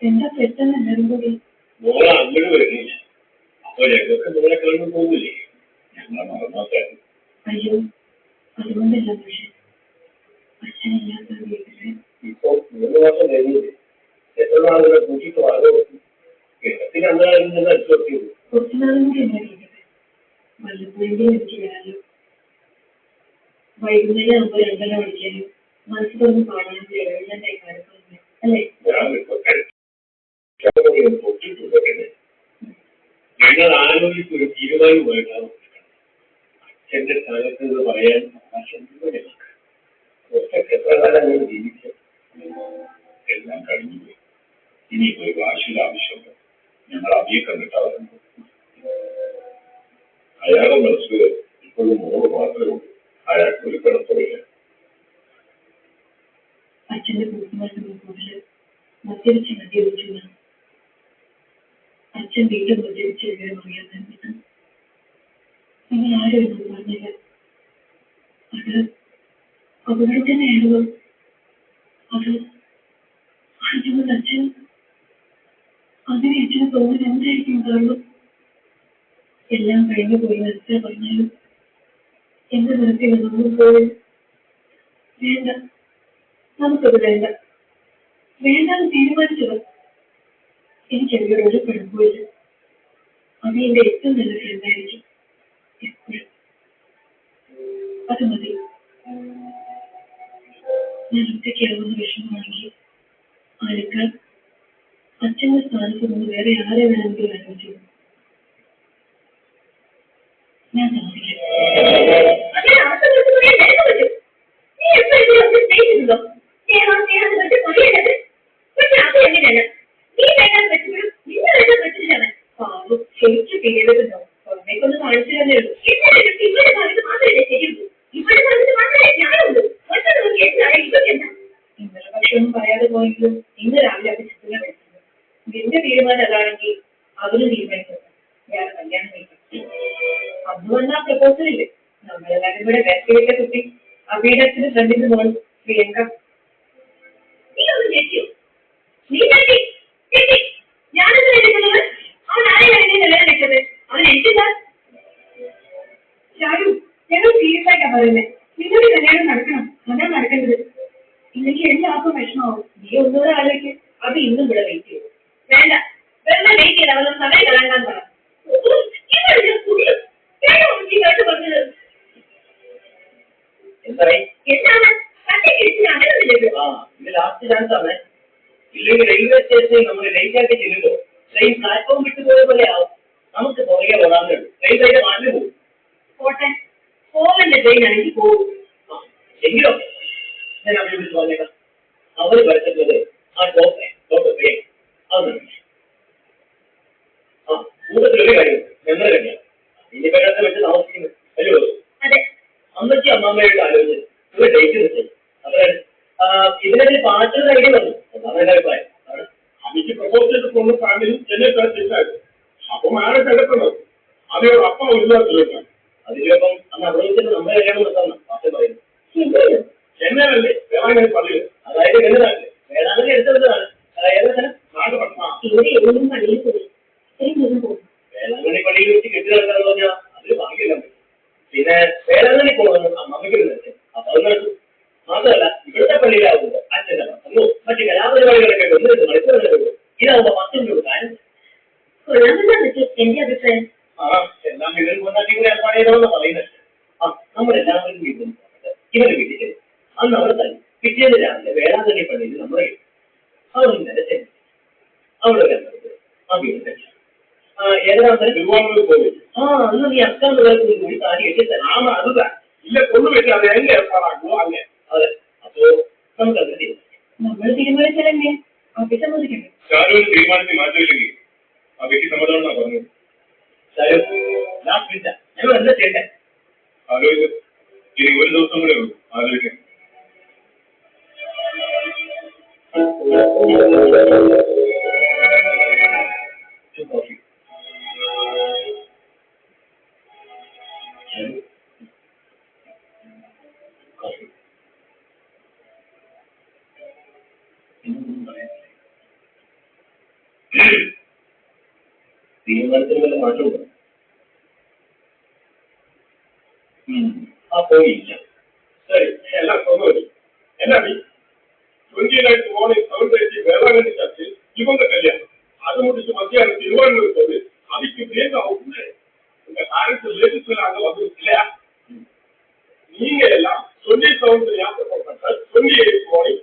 എന്താ പെട്ടെന്ന് എല്ലാവരും കൂടി അങ്ങോട്ട് വരുന്നില്ല. അപ്പൊ ഞങ്ങൾക്ക് നിങ്ങളെ കളഞ്ഞു പോകുന്നില്ലേ? ഞങ്ങളെ മറന്നാക്കായിരുന്നു. അയ്യോ, അതുകൊണ്ടല്ല. പക്ഷെ അച്ഛനില്ലാത്ത വീട്ടില് ഇപ്പൊ 3 മാസം കഴിഞ്ഞില്ലേ? എത്ര നാളുകളെ കൂട്ടിയിട്ട് വളരെ കിടത്തിന് അങ്ങനെ അടിച്ചു കുറച്ചുനാളും കൂടി ഉണ്ടാക്കിയിട്ട് വല്ലപ്പോഴെങ്കിലും എനിക്ക് വരാലോ. വൈകുന്നേരം ആകുമ്പോൾ 2:30 മണിക്കാനും മനസ്സിലൊന്നും പാടാനും എഴുതാനായി കാര്യങ്ങളൊന്നും അല്ലേ? നിങ്ങൾ ആലോചിച്ച് ഒരു തീരുമാനമായിട്ടാണ് അച്ഛന്റെ സ്ഥാനത്ത് നിന്ന് പറയാൻ അവകാശം എത്ര കാലം നിങ്ങൾ ജീവിച്ചു? എല്ലാം കഴിഞ്ഞു. ഇനിയിപ്പോ ഒരു വാശിയുടെ ആവശ്യമുണ്ട്. ഞങ്ങൾ അവിയെ കണ്ടിട്ടാ വരുന്നത്. അയാളുടെ മനസ്സിൽ ഇപ്പോഴും 100 മാത്രമേ ഉള്ളൂ. അയാൾക്ക് ഒരു കിടപ്പില്ല. അച്ഛന്റെ കൂട്ടുമാരുടെ മുമ്പില് മദ്യപിച്ച് മദ്യപിച്ചില്ല. അച്ഛൻ വീണ്ടും മദ്യപിച്ച് വിവരം അറിയാതെ നിങ്ങൾ ആരും ഒന്നും പറഞ്ഞില്ല. അത് അവിടെ തന്നെയായിരുന്നു. അതുകൊണ്ട് അച്ഛൻ അങ്ങനെ അച്ഛന് തോന്നുന്നത് എന്തായിരിക്കും കാരണം? എല്ലാം കഴിഞ്ഞു പോയി എത്ര പറഞ്ഞാലും എന്റെ മനസ്സിൽ നമ്മൾ പോയി വേണ്ട, നമുക്കത് വേണ്ട, വേണ്ടാന്ന് തീരുമാനിച്ചത്. എനിക്ക് അവരോട് ഒരു കുഴപ്പമില്ല. അത് എന്റെ ഏറ്റവും നല്ല ഫ്രണ്ടായിരിക്കും എപ്പോഴും. അത് മതി. ഞാൻ ഒറ്റയ്ക്കാവുന്ന വിഷമമാണെങ്കിൽ ആൾക്കാർ അച്ഛന്റെ സ്ഥാനത്ത് നിന്ന് വേറെ ആരെ വേണമെങ്കിലും ആലോചിച്ചു. ഞാൻ സമ്മതിക്കും. ഇന്നലെ പക്ഷെ ഒന്നും പറയാതെ പോയെങ്കിലും ഇന്ന് രാവിലെ അവർ ചിത്രം കഴിച്ചത്. നിന്റെ തീരുമാനം അതാണെങ്കിൽ അവര് തീരുമാനിച്ചത് വേറെ കല്യാണം കഴിക്കും. അന്ന് വന്ന പ്രപ്പോസലില്ലേ, നമ്മളെല്ലാവരും കൂടെ വേർത്തിവിട്ട കുട്ടി അഭിയുടെ ഫ്രണ്ടിന്റെ മോൾ പ്രിയങ്ക. നീ ഒന്ന് ഞെട്ടിയോ? നീ ഞെട്ടി ഞെട്ടി. ഞാനെന്ത് ഞെട്ടിക്കുന്നത്? അവൻ ആരെയാണ് കല്യാണം കഴിച്ചത്? അവൻ എനിക്കെന്താ? ഷാരു, ഞങ്ങൾ സീരിയസ് ആയിട്ടാ പറയുന്നത്. നിങ്ങളുടെ കല്യാണം നടക്കണം, അതാ നടക്കേണ്ടത്. ഇല്ലെങ്കിൽ എല്ലാവർക്കും വിഷമാവും. നീ ഒന്നുകൂടെ ആലോചിക്കും. അത് ഇന്നും ഇവിടെ വെയിറ്റ് ചെയ്യും. വേണ്ട, വെറുതെ വെയിറ്റ് ചെയ്ത് അവരുടെ സമയം കളയാൻ പറ. എന്താണ് ലാസ്റ്റ് ചാൻസ് ആണ്. ഇല്ലെങ്കിൽ റെയിൽവേ സ്റ്റേഷനിൽ നമ്മൾ ലേറ്റ് ആയിട്ട് ചെല്ലുമ്പോൾ ട്രെയിൻ പ്ലാറ്റ്ഫോം വിട്ടുപോയ പോലെ ആവും. നമുക്ക് പുറകെ ഓടാന്നേ ഉള്ളൂ. റെയിൽവേയുടെ മാറ്റി പോകും. പോട്ടെ, പോകേണ്ട ട്രെയിൻ ആണെങ്കിൽ പോകും. എങ്കിലോ ഞാൻ അവരെ വിളിച്ച് പറഞ്ഞേക്കാം. അവർ വരച്ചിട്ടുള്ളത് ആ ഡോക്ടർ പ്രിയ. അത് ആ കൂട്ടത്തിലൊരു കാര്യം ഞങ്ങൾ കല്യാണം ഇനി പേരത്തെ വെച്ച് താമസിക്കുന്നു അല്ലോ. അതെ, അമ്മച്ചി അമ്മാമ്മയായിട്ട് ആലോചിച്ച് ഒരു ഡേറ്റ് വെച്ചു. അതാണ് ഇതിനൊരു പാട്ടുള്ള ഐഡിയ വന്നു. അതാണ് എന്റെ അഭിപ്രായം. അമ്മയ്ക്ക് പ്രപ്പോസൽ കൊണ്ട് ഫാമിലി എന്നെ തീർച്ചയായിട്ടും അപ്പൊ മാരേജ് എടുക്കുന്നത് അതേ അപ്പം ഉല്ലാസത്തിലേക്കാണ്. അതിലിപ്പം അന്ന് അവിടെ വെച്ചിട്ട് നമ്മളെ കല്യാണം നടത്താമെന്ന് പാട്ട് പറയുന്നു. ചെന്നൈയിലല്ലേ വേളാങ്കണ്ണി പള്ളിയിൽ. അതായത് വലുതാണ് വേളാങ്കണ്ണി എടുത്തതാണ്. ഏകദേശം വേളാങ്കണ്ണി പള്ളിയിൽ വെച്ച് കെട്ടിടക്കാന്ന് പറഞ്ഞാൽ അതിൽ ഭാഗ്യമില്ല. പിന്നെ വേളാങ്കണ്ണി പോകുന്നത് അമ്മയ്ക്ക് നിർത്തി. അപ്പൊ അത് നടക്കും. മാത്രമല്ല ഇവിടുത്തെ പള്ളിയിലാവുമ്പോൾ അച്ഛൻ്റെ ഭക്ഷണമോ മറ്റു കലാപരിപാടികളൊക്കെ 1-2 മണിക്കൂർ വരും. ഇതാവുമ്പോ 10 രൂപ കാര്യം. എന്റെ അഭിപ്രായം. ആ എല്ലാം ഇവരും കൊണ്ടാക്കി കൂടെ ഏർപ്പാട് ചെയ്തോന്ന് പറയുന്നത്. ആ നമ്മളെല്ലാവരും വീട്ടിൽ ഇവര് വീട്ടിൽ അന്ന് അവിടെ തന്നെ പിറ്റേന്ന് രാവിലെ വേളാങ്കണ്ണി പള്ളിയിൽ നമ്മളെ അവിടെ ഇന്നലെ ചെന്നു. അവിടെ ഏതാണ്ട് തിരുവാങ്കൂർ പോയി. ആ അന്ന് നീ അക്കാമുള്ളവർക്ക് കൂടി താടി എത്തിത്തരാം. ആമ അതുതാ ഇല്ല കൊണ്ടുപോയിട്ട് അത് എങ്ങനെ ഏർപ്പാടാക്കുമോ അല്ലേ? അതെ, അപ്പോ നമുക്കത് തീരുമാനിക്കാം. നമ്മൾ തീരുമാനിച്ചാലല്ലേ അഭി സമ്മതിക്കണ്ടേ? ഷാരൂര് തീരുമാനത്തിൽ മാറ്റമില്ലെങ്കിൽ അഭയ്ക്ക് സമ്മതമെന്നാ പറഞ്ഞത്. ലാസ്റ്റ് മിനിറ്റാ ഞങ്ങൾ എന്താ ചെയ്യണ്ടേ? ആലോചിച്ച് ഇനി ഒരു ദിവസം കൂടെ ഉള്ളൂ ആലോചിക്കാൻ. കോഫി കോഫി തീരുമാനത്തിന് വല്ല മാറ്റമുണ്ടോ? അപ്പോ ഇല്ല. ശരി, എല്ലാം സ്വന്തം. എന്നാ 29 മോർണിംഗ് 7:30 വേളാങ്കണ്ണി ചർച്ചിൽ இவங்க கல்யாணம். அது முடிச்சு மத்தியானம் திருவாரூர் போது அதுக்கு வேக ஆகுது. உங்க பேரண்ட்ஸ் ரிலேட்டிவ்ஸ் அங்க வந்து இல்லையா? நீங்க எல்லாம் 27 ஞாபகப்படுத்த 28 morning